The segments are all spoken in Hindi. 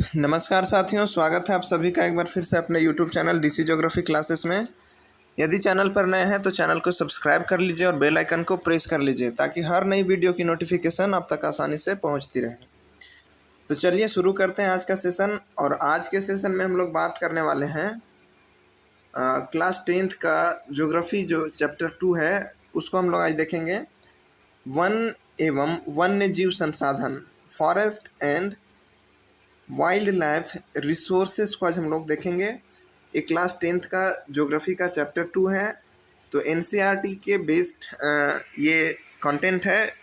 नमस्कार साथियों, स्वागत है आप सभी का एक बार फिर से अपने YouTube channel DC geography classes में। यदि चैनल पर नए हैं तो चैनल को सब्सक्राइब कर लीजिए और बेल आइकन को प्रेस कर लीजिए ताकि हर नई वीडियो की नोटिफिकेशन आप तक आसानी से पहुंचती रहे। तो चलिए शुरू करते हैं आज का सेशन। और आज के सेशन में हम लोग बात करने वाले हैं क्लास 10th का ज्योग्राफी जो चैप्टर 2 है उसको हम लोग आज देखेंगे। वन एवं वन्य जीव संसाधन, forest and wild life resources को आज हम लोग देखेंगे। ये क्लास 10th का ज्योग्राफी का चैप्टर 2 है। तो एनसीईआरटी के बेस्ड ये कंटेंट है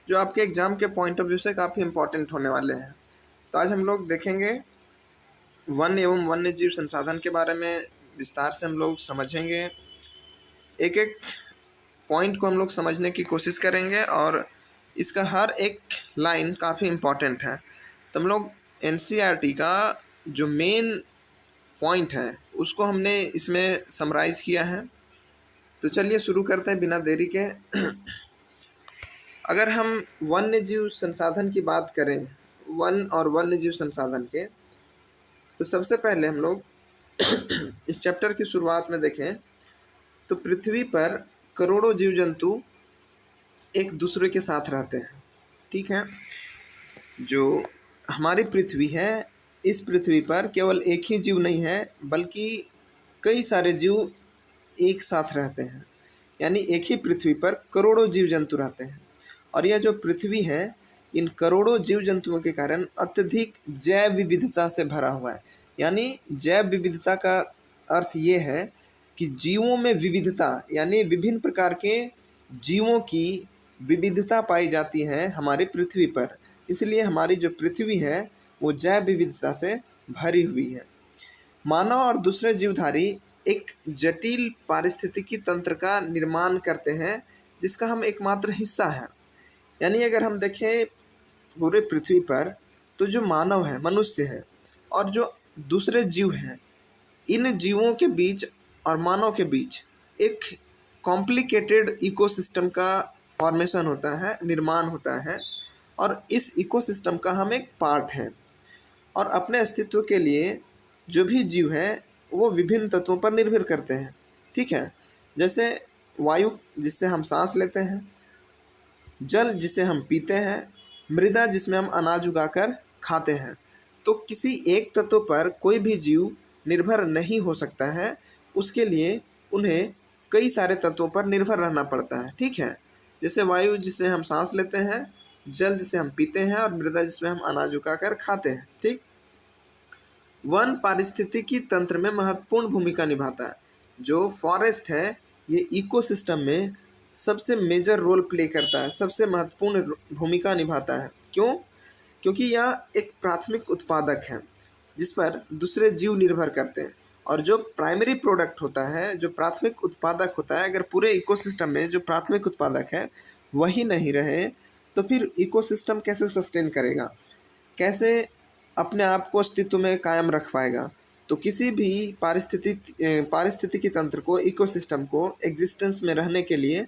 जो आपके एग्ज़ाम के पॉइंट ऑफ व्यू से काफ़ी इम्पोर्टेंट होने वाले हैं। तो आज हम लोग देखेंगे वन एवं वन्य जीव संसाधन के बारे में विस्तार से हम लोग समझेंगे। एक एक पॉइंट को हम लोग समझने की कोशिश करेंगे और इसका हर एक लाइन काफ़ी इम्पोर्टेंट है। तो हम लोग एनसीईआरटी का जो मेन पॉइंट है उसको हमने इसमें समराइज़ किया है। तो चलिए शुरू करते हैं बिना देरी के। अगर हम वन्य जीव संसाधन की बात करें, वन और वन्य जीव संसाधन के, तो सबसे पहले हम लोग इस चैप्टर की शुरुआत में देखें तो पृथ्वी पर करोड़ों जीव जंतु एक दूसरे के साथ रहते हैं। ठीक है, जो हमारी पृथ्वी है, इस पृथ्वी पर केवल एक ही जीव नहीं है बल्कि कई सारे जीव एक साथ रहते हैं। यानी एक ही पृथ्वी पर करोड़ों जीव जंतु रहते हैं। और यह जो पृथ्वी है इन करोड़ों जीव जंतुओं के कारण अत्यधिक जैव विविधता से भरा हुआ है। यानी जैव विविधता का अर्थ ये है कि जीवों में विविधता, यानी विभिन्न प्रकार के जीवों की विविधता पाई जाती है हमारी पृथ्वी पर। इसलिए हमारी जो पृथ्वी है वो जैव विविधता से भरी हुई है। मानव और दूसरे जीवधारी एक जटिल पारिस्थितिकी तंत्र का निर्माण करते हैं जिसका हम एकमात्र हिस्सा हैं। यानी अगर हम देखें पूरे पृथ्वी पर तो जो मानव है, मनुष्य है, और जो दूसरे जीव हैं, इन जीवों के बीच और मानव के बीच एक कॉम्प्लिकेटेड इकोसिस्टम का फॉर्मेशन होता है, निर्माण होता है। और इस इकोसिस्टम का हम एक पार्ट हैं। और अपने अस्तित्व के लिए जो भी जीव हैं वो विभिन्न तत्वों पर निर्भर करते हैं। ठीक है, जैसे वायु जिससे हम सांस लेते हैं, जल जिसे हम पीते हैं, मृदा जिसमें हम अनाज उगाकर खाते हैं। तो किसी एक तत्व पर कोई भी जीव निर्भर नहीं हो सकता है, उसके लिए उन्हें कई सारे तत्वों पर निर्भर रहना पड़ता है। ठीक है, जैसे वायु जिसे हम सांस लेते हैं, जल जिसे हम पीते हैं और मृदा जिसमें हम अनाज उगाकर खाते हैं। ठीक, वन पारिस्थितिकी तंत्र में महत्वपूर्ण भूमिका निभाता है। जो फॉरेस्ट है ये इकोसिस्टम में सबसे मेजर रोल प्ले करता है, सबसे महत्वपूर्ण भूमिका निभाता है। क्यों? क्योंकि यह एक प्राथमिक उत्पादक है जिस पर दूसरे जीव निर्भर करते हैं। और जो प्राइमरी प्रोडक्ट होता है, जो प्राथमिक उत्पादक होता है, अगर पूरे इकोसिस्टम में जो प्राथमिक उत्पादक है वही नहीं रहे तो फिर इकोसिस्टम कैसे सस्टेन करेगा, कैसे अपने आप को अस्तित्व में कायम रख पाएगा। तो किसी भी पारिस्थितिकी तंत्र को, इकोसिस्टम को एग्जिस्टेंस में रहने के लिए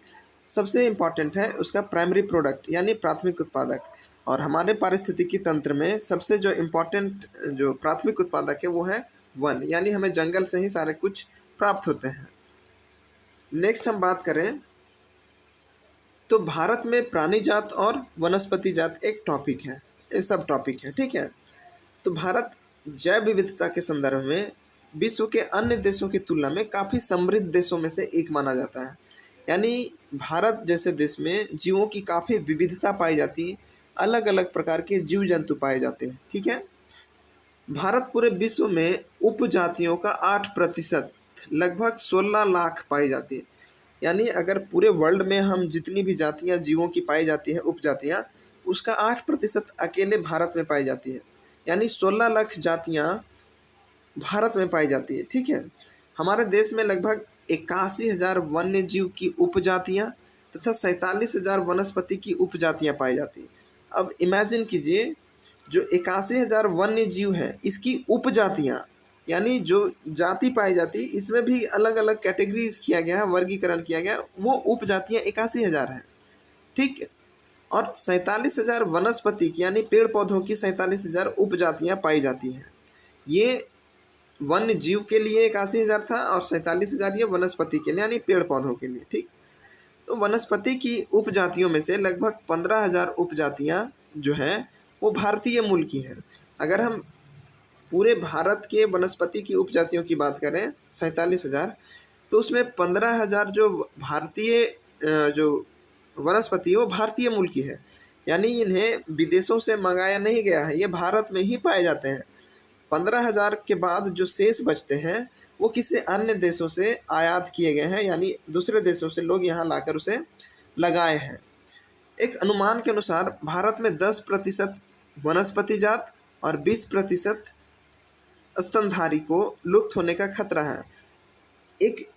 सबसे इम्पॉर्टेंट है उसका प्राइमरी प्रोडक्ट यानी प्राथमिक उत्पादक। और हमारे पारिस्थितिकी तंत्र में सबसे जो इम्पॉर्टेंट जो प्राथमिक उत्पादक है वो है वन, यानी हमें जंगल से ही सारे कुछ प्राप्त होते हैं। नेक्स्ट हम बात करें तो भारत में प्राणी जात और वनस्पति जात एक टॉपिक है, ये सब टॉपिक है। ठीक है, तो भारत जैव विविधता के संदर्भ में विश्व के अन्य देशों की तुलना में काफ़ी समृद्ध देशों में से एक माना जाता है। यानी भारत जैसे देश में जीवों की काफ़ी विविधता पाई जाती है, अलग अलग प्रकार के जीव जंतु पाए जाते हैं। ठीक है, भारत पूरे विश्व में उपजातियों का 8%, लगभग 16 लाख पाई जाती है। यानी अगर पूरे वर्ल्ड में हम जितनी भी जातियाँ जीवों की पाई जाती है, उपजातियाँ, उसका 8% अकेले भारत में पाई जाती है। यानी 16 लाख जातियाँ भारत में पाई जाती है। ठीक है, हमारे देश में लगभग 81,000 वन्य जीव की उपजातियाँ तथा 47,000 वनस्पति की उपजातियाँ पाई जाती हैं। अब इमेजिन कीजिए, जो 81,000 वन्य जीव है इसकी उपजातियाँ, यानी जो जाति पाई जाती है इसमें भी अलग अलग कैटेगरीज किया गया है, वर्गीकरण किया गया, वो उपजातियाँ 81,000 हैं। ठीक है, और 47,000 वनस्पति की यानी पेड़ पौधों की 47,000 उपजातियाँ पाई जाती हैं। ये वन्य जीव के लिए 81,000 था और 47,000 ये वनस्पति के लिए यानी पेड़ पौधों के लिए। ठीक, तो वनस्पति की उपजातियों में से लगभग 15,000 उपजातियाँ जो हैं वो भारतीय मूल की हैं। अगर हम पूरे भारत के वनस्पति की उपजातियों की बात करें 47,000, तो उसमें 15,000 जो भारतीय जो वनस्पति है वो भारतीय मूल की है, यानी इन्हें विदेशों से मंगाया नहीं गया है, ये भारत में ही पाए जाते हैं। 15,000 के बाद जो शेष बचते हैं वो किसी अन्य देशों से आयात किए गए हैं, यानी दूसरे देशों से लोग यहाँ लाकर उसे लगाए हैं। एक अनुमान के अनुसार भारत में 10% वनस्पति जात और 20% स्तनधारी को लुप्त होने का खतरा है। एक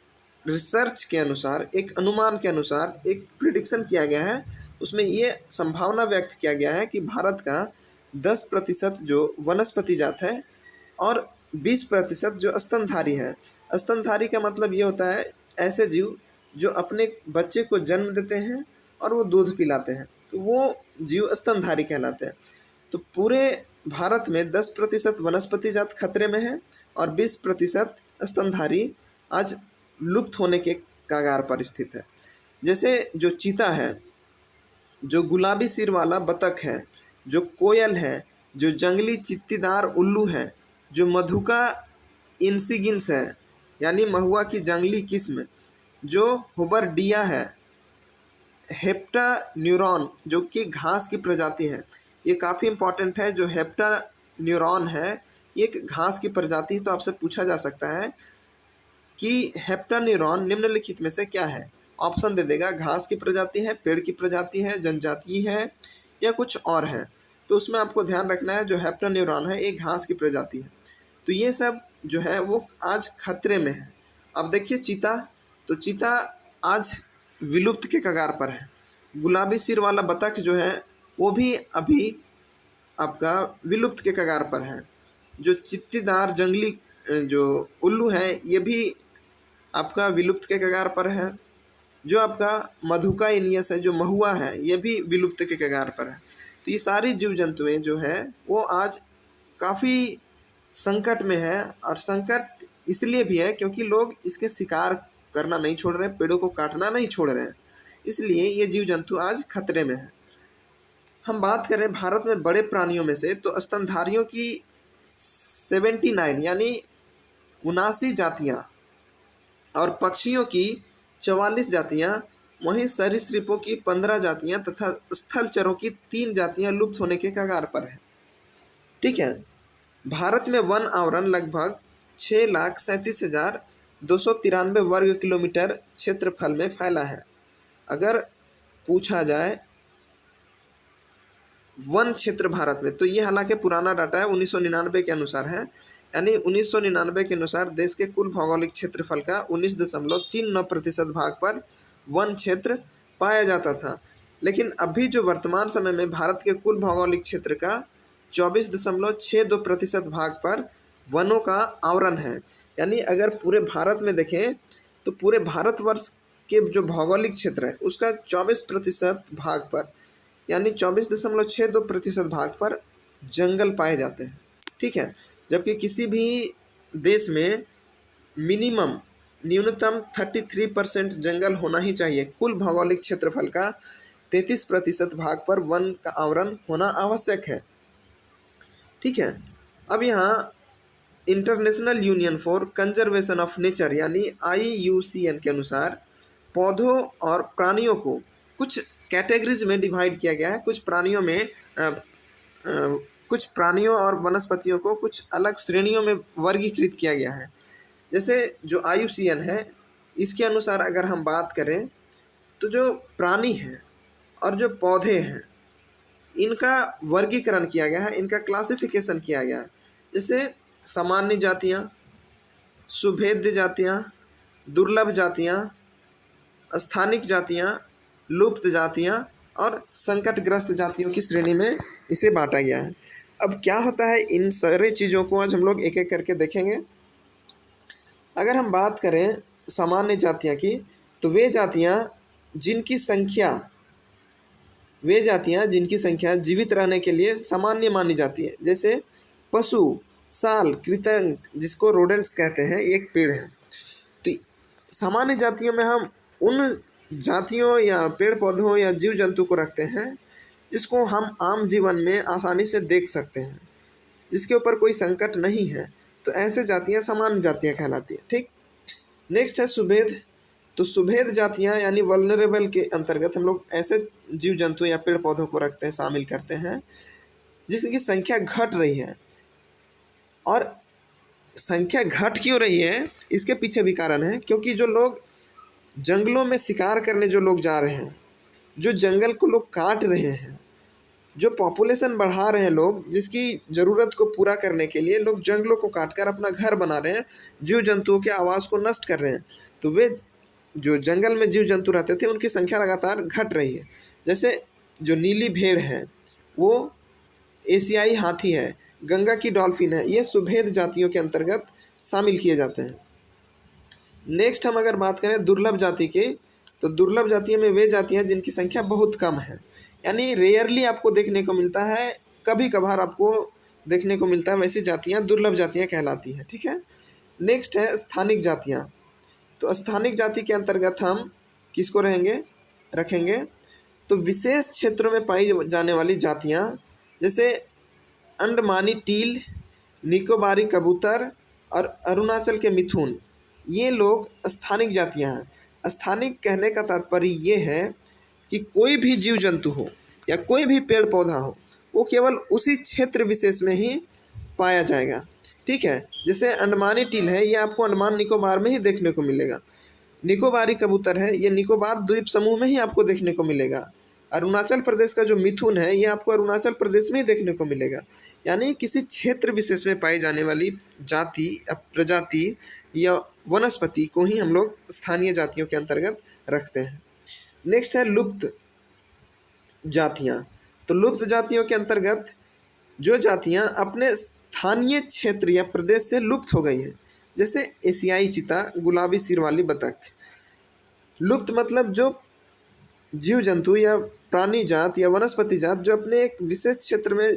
रिसर्च के अनुसार, एक अनुमान के अनुसार एक प्रिडिक्शन किया गया है, उसमें ये संभावना व्यक्त किया गया है कि भारत का 10% जो वनस्पति जात है और 20% जो स्तनधारी है। स्तनधारी का मतलब ये होता है ऐसे जीव जो अपने बच्चे को जन्म देते हैं और वो दूध पिलाते हैं, तो वो जीव स्तनधारी कहलाते हैं। तो पूरे भारत में 10% वनस्पति जात खतरे में है और 20% स्तनधारी आज लुप्त होने के कगार पर स्थित है। जैसे जो चीता है, जो गुलाबी सिर वाला बतख है, जो कोयल है, जो जंगली चित्तीदार उल्लू है, जो मधुका इंसिगिन्स है यानी महुआ की जंगली किस्म, जो हुबरडिया है, हेप्टा न्यूरॉन जो कि घास की प्रजाति है, ये काफ़ी इम्पॉर्टेंट है। जो हेप्टा न्यूरॉन है ये एक घास की प्रजाति, तो आपसे पूछा जा सकता है कि हेप्टा न्यूरॉन निम्नलिखित में से क्या है। ऑप्शन दे देगा, घास की प्रजाति है, पेड़ की प्रजाति है, जनजाति है या कुछ और है। तो उसमें आपको ध्यान रखना है जो हेप्टा न्यूरॉन है एक घास की प्रजाति है। तो ये सब जो है वो आज खतरे में है। अब देखिए चीता, तो चीता आज विलुप्त के कगार पर है। गुलाबी सिर वाला बतख जो है वो भी अभी आपका विलुप्त के कगार पर है। जो चित्तीदार जंगली जो उल्लू है ये भी आपका विलुप्त के कगार पर है। जो आपका मधुका इनियस है, जो महुआ है, ये भी विलुप्त के कगार पर है। तो ये सारी जीव जंतुएं जो है वो आज काफ़ी संकट में है, और संकट इसलिए भी है क्योंकि लोग इसके शिकार करना नहीं छोड़ रहे हैं, पेड़ों को काटना नहीं छोड़ रहे हैं, इसलिए ये जीव जंतु आज खतरे में है। हम बात करें भारत में बड़े प्राणियों में से, तो स्तनधारियों की 79 यानी 79 जातियाँ और पक्षियों की 44 जातियाँ, वहीं सरीसृपों की 15 जातियाँ तथा स्थलचरों की 3 जातियाँ लुप्त होने के कगार पर है। ठीक है, भारत में वन आवरण लगभग 6,37,293 वर्ग किलोमीटर क्षेत्रफल में फैला है। अगर पूछा जाए वन क्षेत्र भारत में, तो ये हालांकि पुराना डाटा है, 1999 के अनुसार है, यानी 1999 के अनुसार देश के कुल भौगोलिक क्षेत्रफल का 19.39% भाग पर वन क्षेत्र पाया जाता था। लेकिन अभी जो वर्तमान समय में भारत के कुल भौगोलिक क्षेत्र का 24.62% भाग पर वनों का आवरण है। यानी अगर पूरे भारत में देखें तो पूरे भारतवर्ष के जो भौगोलिक क्षेत्र है उसका 24% भाग पर यानी 24.62% भाग पर जंगल पाए जाते हैं। ठीक है, जबकि किसी भी देश में मिनिमम न्यूनतम 33% जंगल होना ही चाहिए। कुल भौगोलिक क्षेत्रफल का 33% भाग पर वन का आवरण होना आवश्यक है। ठीक है, अब यहाँ international union for conservation of nature यानी IUCN के अनुसार पौधों और प्राणियों को कुछ कैटेगरीज में डिवाइड किया गया है। कुछ प्राणियों और वनस्पतियों को कुछ अलग श्रेणियों में वर्गीकृत किया गया है। जैसे जो IUCN है इसके अनुसार अगर हम बात करें तो जो प्राणी हैं और जो पौधे हैं इनका वर्गीकरण किया गया है, इनका क्लासिफिकेशन किया गया है। जैसे सामान्य जातियाँ, सुभेद्य जातियाँ, दुर्लभ जातियाँ, स्थानिक जातियाँ, लुप्त जातियाँ और संकटग्रस्त जातियों की श्रेणी में इसे बांटा गया है। अब क्या होता है, इन सारी चीज़ों को आज हम लोग एक एक करके देखेंगे। अगर हम बात करें सामान्य जातियाँ की, तो वे जातियाँ जिनकी संख्या वे जातियाँ जिनकी संख्या जीवित रहने के लिए सामान्य मानी जाती है, जैसे पशु, साल, कृंतक जिसको रोडेंट्स कहते हैं, ये एक पेड़ है। तो सामान्य जातियों में हम उन जातियों या पेड़ पौधों या जीव जंतु को रखते हैं जिसको हम आम जीवन में आसानी से देख सकते हैं, जिसके ऊपर कोई संकट नहीं है, तो ऐसे जातियाँ सामान्य जातियाँ कहलाती है। ठीक। नेक्स्ट है सुभेद। तो सुभेद जातियाँ यानी वल्नरेबल के अंतर्गत हम लोग ऐसे जीव जंतु या पेड़ पौधों को रखते हैं, शामिल करते हैं जिसकी संख्या घट रही है। और संख्या घट क्यों रही है, इसके पीछे भी कारण है, क्योंकि जो लोग जंगलों में शिकार करने जो लोग जा रहे हैं, जो जंगल को लोग काट रहे हैं, जो पॉपुलेशन बढ़ा रहे हैं लोग, जिसकी ज़रूरत को पूरा करने के लिए लोग जंगलों को काटकर अपना घर बना रहे हैं, जीव जंतुओं के आवास को नष्ट कर रहे हैं, तो वे जो जंगल में जीव जंतु रहते थे उनकी संख्या लगातार घट रही है। जैसे जो नीली भेड़ है, वो एशियाई हाथी है, गंगा की डॉल्फिन है, ये सुभेद जातियों के अंतर्गत शामिल किए जाते हैं। नेक्स्ट हम अगर बात करें दुर्लभ जाति की, तो दुर्लभ जातियों में वे जातियाँ जिनकी संख्या बहुत कम है, यानी रेयरली आपको देखने को मिलता है, कभी कभार आपको देखने को मिलता है, वैसी जातियाँ दुर्लभ जातियाँ कहलाती हैं। ठीक है। नेक्स्ट है स्थानिक जातियाँ। तो स्थानिक जाति के अंतर्गत हम किसको रखेंगे, तो विशेष क्षेत्रों में पाई जाने वाली जातियाँ, जैसे अंडमानी टील, निकोबारी कबूतर और अरुणाचल के मिथुन, ये लोग स्थानिक जातियाँ हैं। स्थानिक कहने का तात्पर्य ये है कि कोई भी जीव जंतु हो या कोई भी पेड़ पौधा हो, वो केवल उसी क्षेत्र विशेष में ही पाया जाएगा। ठीक है। जैसे अंडमानी टील है, ये आपको अंडमान निकोबार में ही देखने को मिलेगा। निकोबारी कबूतर है, ये निकोबार द्वीप समूह में ही आपको देखने को मिलेगा। अरुणाचल प्रदेश का जो मिथुन है, ये आपको अरुणाचल प्रदेश में ही देखने को मिलेगा। यानी किसी क्षेत्र विशेष में पाई जाने वाली जाति, प्रजाति या वनस्पति को ही हम लोग स्थानीय जातियों के अंतर्गत रखते हैं। नेक्स्ट है लुप्त जातियाँ। तो लुप्त जातियों के अंतर्गत जो जातियाँ अपने स्थानीय क्षेत्र या प्रदेश से लुप्त हो गई हैं, जैसे एशियाई चीता, गुलाबी सिर वाली बतख। लुप्त मतलब जो जीव जंतु या प्राणी जात या वनस्पति जात जो अपने एक विशेष क्षेत्र में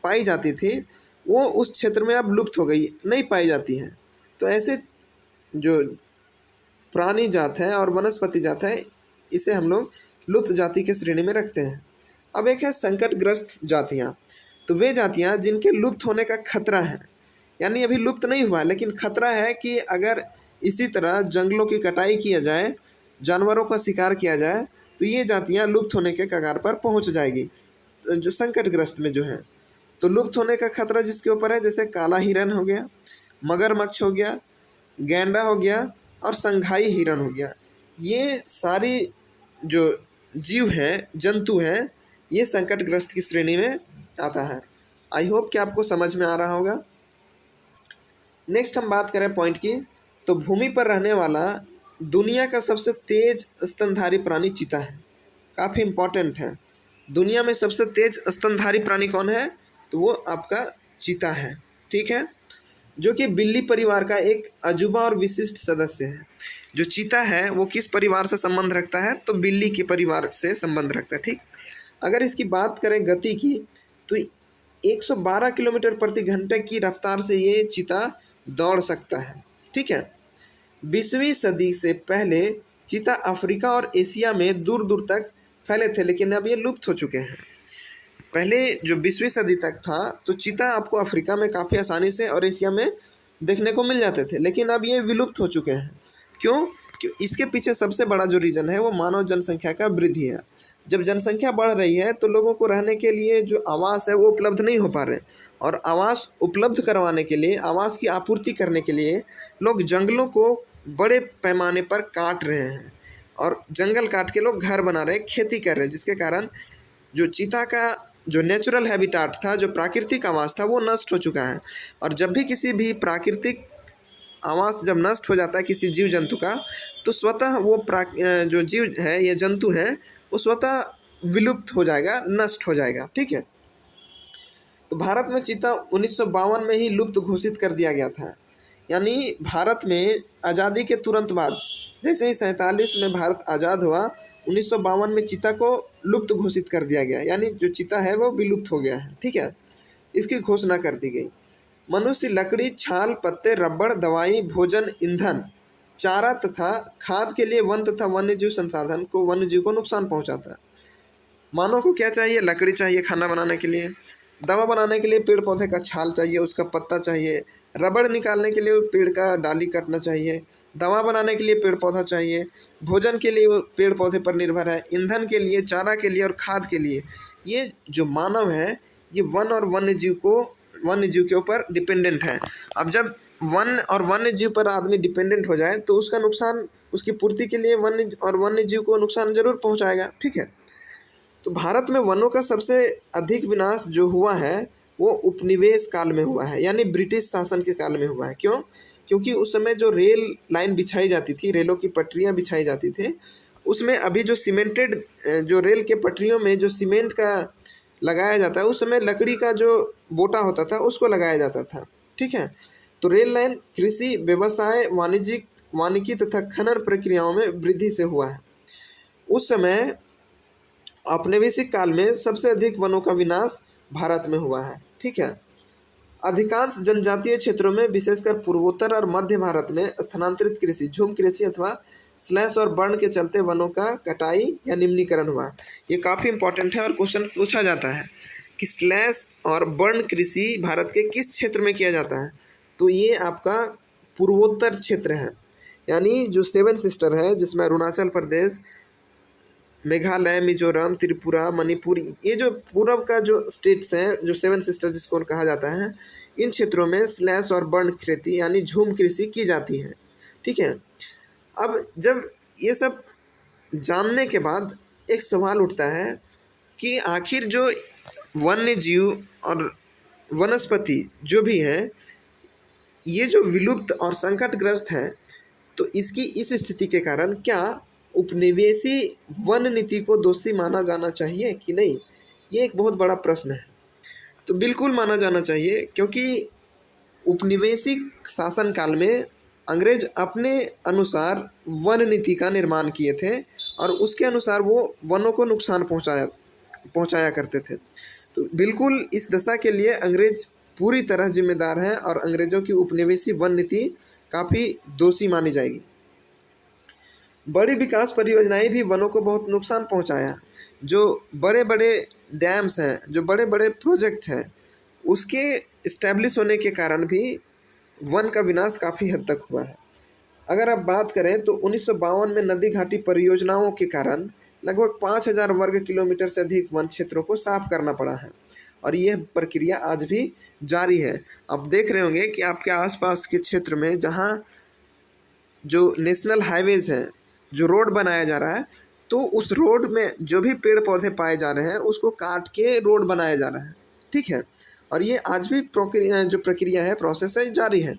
पाई जाती थी, वो उस क्षेत्र में अब लुप्त हो गई, नहीं पाई जाती हैं। तो ऐसे जो प्राणी जात है और वनस्पति जात है, इसे हम लोग लुप्त जाति के श्रेणी में रखते हैं। अब एक है संकटग्रस्त जातियाँ। तो वे जातियाँ जिनके लुप्त होने का खतरा है, यानी अभी लुप्त नहीं हुआ लेकिन खतरा है कि अगर इसी तरह जंगलों की कटाई किया जाए, जानवरों का शिकार किया जाए, तो ये जातियाँ लुप्त होने के कगार पर पहुँच जाएगी, जो संकटग्रस्त में जो है। तो लुप्त होने का खतरा जिसके ऊपर है, जैसे काला हिरन हो गया, मगरमच्छ हो गया, गैंडा हो गया और संघाई हिरन हो गया। ये सारी जो जीव हैं, जंतु हैं, ये संकटग्रस्त की श्रेणी में आता है। आई होप कि आपको समझ में आ रहा होगा। नेक्स्ट हम बात करें पॉइंट की, तो भूमि पर रहने वाला दुनिया का सबसे तेज स्तनधारी प्राणी चीता है। काफ़ी इम्पोर्टेंट है। दुनिया में सबसे तेज स्तनधारी प्राणी कौन है, तो वो आपका चीता है। ठीक है। जो कि बिल्ली परिवार का एक अजूबा और विशिष्ट सदस्य है। जो चीता है वो किस परिवार से संबंध रखता है, तो बिल्ली के परिवार से संबंध रखता है। ठीक। अगर इसकी बात करें गति की, तो 112 किलोमीटर प्रति घंटे की रफ्तार से ये चीता दौड़ सकता है। ठीक है। 20वीं सदी से पहले चीता अफ्रीका और एशिया में दूर दूर तक फैले थे, लेकिन अब ये लुप्त हो चुके हैं। पहले जो 20वीं सदी तक था, तो चीता आपको अफ्रीका में काफ़ी आसानी से और एशिया में देखने को मिल जाते थे, लेकिन अब ये विलुप्त हो चुके हैं। क्यों? इसके पीछे सबसे बड़ा जो रीज़न है वो मानव जनसंख्या का वृद्धि है। जब जनसंख्या बढ़ रही है तो लोगों को रहने के लिए जो आवास है वो उपलब्ध नहीं हो पा रहे, और आवास उपलब्ध करवाने के लिए, आवास की आपूर्ति करने के लिए लोग जंगलों को बड़े पैमाने पर काट रहे हैं, और जंगल काट के लोग घर बना रहे हैं, खेती कर रहे हैं, जिसके कारण जो चीता का जो नेचुरल हैबिटाट था, जो प्राकृतिक आवास था, वो नष्ट हो चुका है। और जब भी किसी भी प्राकृतिक आवास जब नष्ट हो जाता है किसी जीव जंतु का, तो स्वतः वो जो जीव है या जंतु है वो स्वतः विलुप्त हो जाएगा, नष्ट हो जाएगा। ठीक है। तो भारत में चीता 1952 में ही लुप्त घोषित कर दिया गया था। यानी भारत में आज़ादी के तुरंत बाद, जैसे ही 47 में भारत आज़ाद हुआ, 1952 में चीता को लुप्त घोषित कर दिया गया, यानी जो चीता है वो विलुप्त हो गया है, ठीक है, इसकी घोषणा कर दी गई। मनुष्य लकड़ी, छाल, पत्ते, रबड़, दवाई, भोजन, ईंधन, चारा तथा खाद के लिए वन तथा वन्यजीव संसाधन को वन्यजीव को नुकसान पहुंचाता है। मानव को क्या चाहिए? लकड़ी चाहिए खाना बनाने के लिए, दवा बनाने के लिए पेड़ पौधे का छाल चाहिए, उसका पत्ता चाहिए, रबड़ निकालने के लिए पेड़ का डाली काटना चाहिए, दवा बनाने के लिए पेड़ पौधा चाहिए, भोजन के लिए वो पेड़ पौधे पर निर्भर है, ईंधन के लिए, चारा के लिए और खाद के लिए। ये जो मानव है ये वन और वन्यजीव के ऊपर डिपेंडेंट है। अब जब वन और वन्यजीव पर आदमी डिपेंडेंट हो जाए तो उसका नुकसान, उसकी पूर्ति के लिए वन्यजीव को नुकसान जरूर पहुंचाएगा, ठीक है। तो भारत में वनों का सबसे अधिक विनाश जो हुआ है वो उपनिवेश काल में हुआ है, यानी ब्रिटिश शासन के काल में हुआ है। क्यों? क्योंकि उस समय जो रेल लाइन बिछाई जाती थी, रेलों की पटरियां बिछाई जाती थी, उसमें अभी जो सीमेंटेड जो रेल के पटरियों में जो सीमेंट का लगाया जाता है, उस समय लकड़ी का जो बोटा होता था उसको लगाया जाता था, ठीक है। तो रेल लाइन कृषि, व्यवसाय, वानिकी तथा खनन प्रक्रियाओं में वृद्धि से हुआ है। उस समय औपनिवेशिक काल में सबसे अधिक वनों का विनाश भारत में हुआ है, ठीक है। अधिकांश जनजातीय क्षेत्रों में, विशेषकर पूर्वोत्तर और मध्य भारत में स्थानांतरित कृषि, झूम कृषि अथवा स्लैश और बर्न के चलते वनों का कटाई या निम्नीकरण हुआ। ये काफ़ी इंपॉर्टेंट है और क्वेश्चन पूछा जाता है कि स्लैश और बर्न कृषि भारत के किस क्षेत्र में किया जाता है? तो ये आपका पूर्वोत्तर क्षेत्र है, यानी जो 7 सिस्टर है जिसमें अरुणाचल प्रदेश, मेघालय, मिजोरम, त्रिपुरा, मणिपुर, ये जो पूर्व का जो स्टेट्स हैं, जो 7 सिस्टर जिसको कहा जाता है, इन क्षेत्रों में स्लैश और बर्न खेती यानी झूम कृषि की जाती है, ठीक है। अब जब ये सब जानने के बाद एक सवाल उठता है कि आखिर जो वन्य जीव और वनस्पति जो भी है ये जो विलुप्त और संकटग्रस्त है, तो इसकी इस स्थिति के कारण क्या उपनिवेशी वन नीति को दोषी माना जाना चाहिए कि नहीं? ये एक बहुत बड़ा प्रश्न है। तो बिल्कुल माना जाना चाहिए, क्योंकि उपनिवेशिक शासन काल में अंग्रेज अपने अनुसार वन नीति का निर्माण किए थे और उसके अनुसार वो वनों को नुकसान पहुंचाया करते थे। तो बिल्कुल इस दशा के लिए अंग्रेज पूरी तरह जिम्मेदार हैं और अंग्रेजों की उपनिवेशी वन नीति काफ़ी दोषी मानी जाएगी। बड़ी विकास परियोजनाएं भी वनों को बहुत नुकसान पहुंचाया। जो बड़े बड़े डैम्स हैं, जो बड़े बड़े प्रोजेक्ट हैं, उसके इस्टेब्लिश होने के कारण भी वन का विनाश काफ़ी हद तक हुआ है। अगर आप बात करें तो 1952 में नदी घाटी परियोजनाओं के कारण लगभग 5000 वर्ग किलोमीटर से अधिक वन क्षेत्रों को साफ करना पड़ा है और यह प्रक्रिया आज भी जारी है। आप देख रहे होंगे कि आपके आसपास के क्षेत्र में जहाँ जो नेशनल हाईवेज़ हैं, जो रोड बनाया जा रहा है, तो उस रोड में जो भी पेड़ पौधे पाए जा रहे हैं उसको काट के रोड बनाया जा रहा है, ठीक है। और ये आज भी जो प्रक्रिया है, प्रोसेस है, जारी है।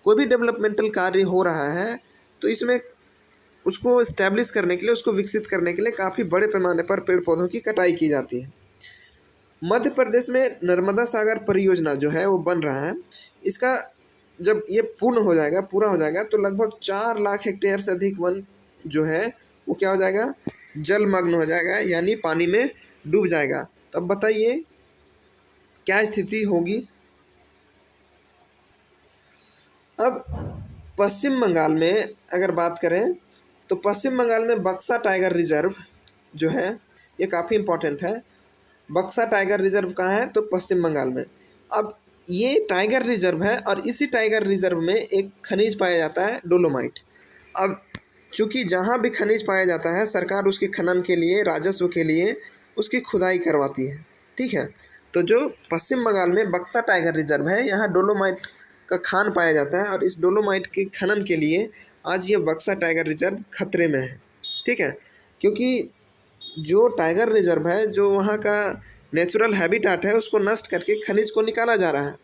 कोई भी डेवलपमेंटल कार्य हो रहा है तो इसमें उसको इस्टेब्लिश करने के लिए, उसको विकसित करने के लिए काफ़ी बड़े पैमाने पर पेड़ पौधों की कटाई की जाती है। मध्य प्रदेश में नर्मदा सागर परियोजना जो है वो बन रहा है। इसका जब ये पूरा हो जाएगा तो लगभग 4 लाख हेक्टेयर से अधिक वन जो है वो क्या हो जाएगा? जलमग्न हो जाएगा, यानी पानी में डूब जाएगा। तो अब बताइए क्या स्थिति होगी? अब पश्चिम बंगाल में अगर बात करें तो पश्चिम बंगाल में बक्सा टाइगर रिजर्व जो है ये काफ़ी इम्पोर्टेंट है। बक्सा टाइगर रिजर्व कहाँ है? तो पश्चिम बंगाल में। अब ये टाइगर रिजर्व है और इसी टाइगर रिजर्व में एक खनिज पाया जाता है, डोलोमाइट। अब चूँकि जहाँ भी खनिज पाया जाता है सरकार उसके खनन के लिए, राजस्व के लिए उसकी खुदाई करवाती है, ठीक है। तो जो पश्चिम बंगाल में बक्सा टाइगर रिजर्व है, यहाँ डोलोमाइट का खान पाया जाता है और इस डोलोमाइट के खनन के लिए आज ये बक्सा टाइगर रिजर्व खतरे में है, ठीक है। क्योंकि जो टाइगर रिजर्व है, जो वहाँ का नेचुरल हैबिटाट है, उसको नष्ट करके खनिज को निकाला जा रहा है।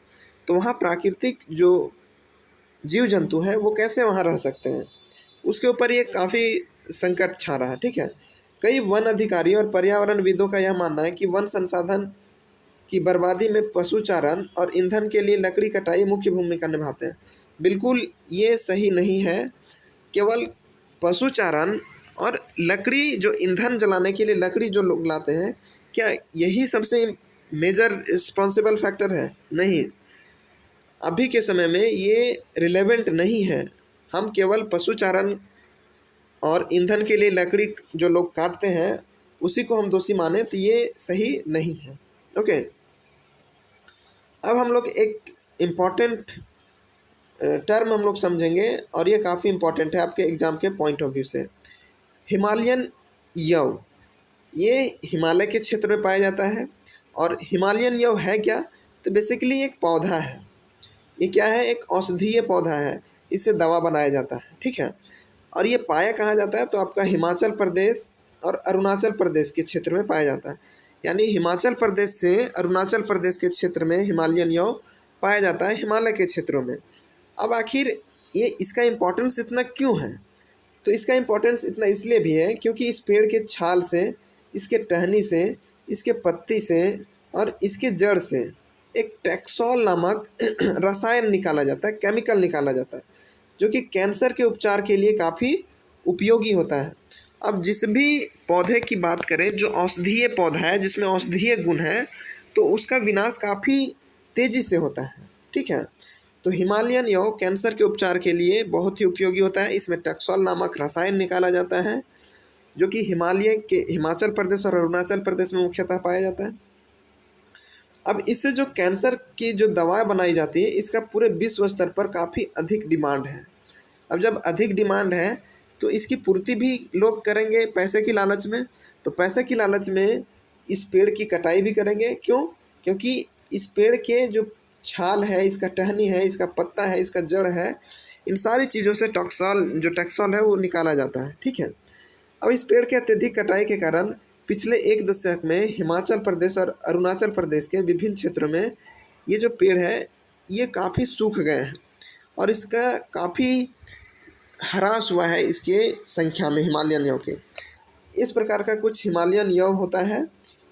तो वहाँ प्राकृतिक जो जीव जंतु हैं वो कैसे वहाँ रह सकते हैं, उसके ऊपर ये काफ़ी संकट छा रहा है, ठीक है। कई वन अधिकारियों और पर्यावरणविदों का यह मानना है कि वन संसाधन की बर्बादी में पशुचारण और ईंधन के लिए लकड़ी कटाई मुख्य भूमिका निभाते हैं। बिल्कुल ये सही नहीं है। केवल पशुचारण और लकड़ी जो ईंधन जलाने के लिए लकड़ी जो लोग लाते हैं, क्या यही सबसे मेजर रिस्पॉन्सिबल फैक्टर है? नहीं, अभी के समय में ये रिलेवेंट नहीं है। हम केवल पशुचारण और ईंधन के लिए लकड़ी जो लोग काटते हैं उसी को हम दोषी माने, तो ये सही नहीं है। ओके, अब हम लोग एक इम्पॉर्टेंट टर्म हम लोग समझेंगे और ये काफ़ी इम्पॉर्टेंट है आपके एग्ज़ाम के पॉइंट ऑफ व्यू से। हिमालयन यव, ये हिमालय के क्षेत्र में पाया जाता है। और हिमालयन यव है क्या? तो बेसिकली एक पौधा है। ये क्या है? एक औषधीय पौधा है, इससे दवा बनाया जाता है, ठीक है। और ये पाया कहाँ जाता है? तो आपका हिमाचल प्रदेश और अरुणाचल प्रदेश के क्षेत्र में पाया जाता है। यानी हिमाचल प्रदेश से अरुणाचल प्रदेश के क्षेत्र में हिमालयन यव पाया जाता है, हिमालय के क्षेत्रों में। अब आखिर ये इसका इम्पोर्टेंस इतना क्यों है? तो इसका इम्पोर्टेंस इतना इसलिए भी है क्योंकि इस पेड़ के छाल से, इसके टहनी से, इसके पत्ती से और इसके जड़ से एक टैक्सोल नामक रसायन निकाला जाता है, केमिकल निकाला जाता है, जो कि कैंसर के उपचार के लिए काफ़ी उपयोगी होता है। अब जिस भी पौधे की बात करें जो औषधीय पौधा है, जिसमें औषधीय गुण है, तो उसका विनाश काफ़ी तेज़ी से होता है, ठीक है। तो हिमालयन यव कैंसर के उपचार के लिए बहुत ही उपयोगी होता है। इसमें टैक्सोल नामक रसायन निकाला जाता है, जो कि हिमाचल प्रदेश और अरुणाचल प्रदेश में मुख्यतः पाया जाता है। अब इससे जो कैंसर की जो दवाएं बनाई जाती है, इसका पूरे विश्व स्तर पर काफ़ी अधिक डिमांड है। अब जब अधिक डिमांड है तो इसकी पूर्ति भी लोग करेंगे पैसे की लालच में। तो पैसे की लालच में इस पेड़ की कटाई भी करेंगे। क्यों? क्योंकि इस पेड़ के जो छाल है, इसका टहनी है, इसका पत्ता है, इसका जड़ है, इन सारी चीज़ों से टैक्सोल है वो निकाला जाता है, ठीक है। अब इस पेड़ के अत्यधिक कटाई के कारण पिछले 1 दशक में हिमाचल प्रदेश और अरुणाचल प्रदेश के विभिन्न क्षेत्रों में ये जो पेड़ है ये काफ़ी सूख गए हैं और इसका काफ़ी ह्रास हुआ है इसके संख्या में, हिमालयन यव के। इस प्रकार का कुछ हिमालयन यव होता है।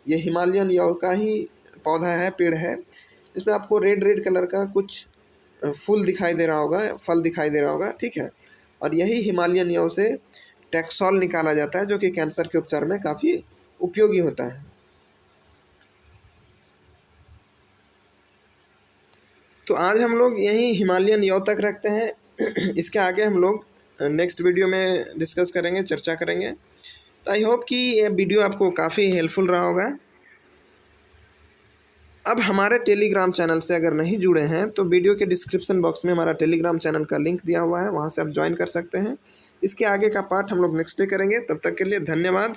ये हिमालयन यव का ही पौधा है, पेड़ है। इसमें आपको रेड कलर का कुछ फूल दिखाई दे रहा होगा, फल दिखाई दे रहा होगा, ठीक है। और यही हिमालयन यव से टैक्सोल निकाला जाता है, जो कि कैंसर के उपचार में काफ़ी उपयोगी होता है। तो आज हम लोग यही हिमालयन यव तक रखते हैं। इसके आगे हम लोग नेक्स्ट वीडियो में डिस्कस करेंगे, चर्चा करेंगे। तो आई होप कि ये वीडियो आपको काफ़ी हेल्पफुल रहा होगा। अब हमारे टेलीग्राम चैनल से अगर नहीं जुड़े हैं तो वीडियो के डिस्क्रिप्शन बॉक्स में हमारा टेलीग्राम चैनल का लिंक दिया हुआ है, वहाँ से आप ज्वाइन कर सकते हैं। इसके आगे का पार्ट हम लोग नेक्स्ट डे करेंगे। तब तक के लिए धन्यवाद।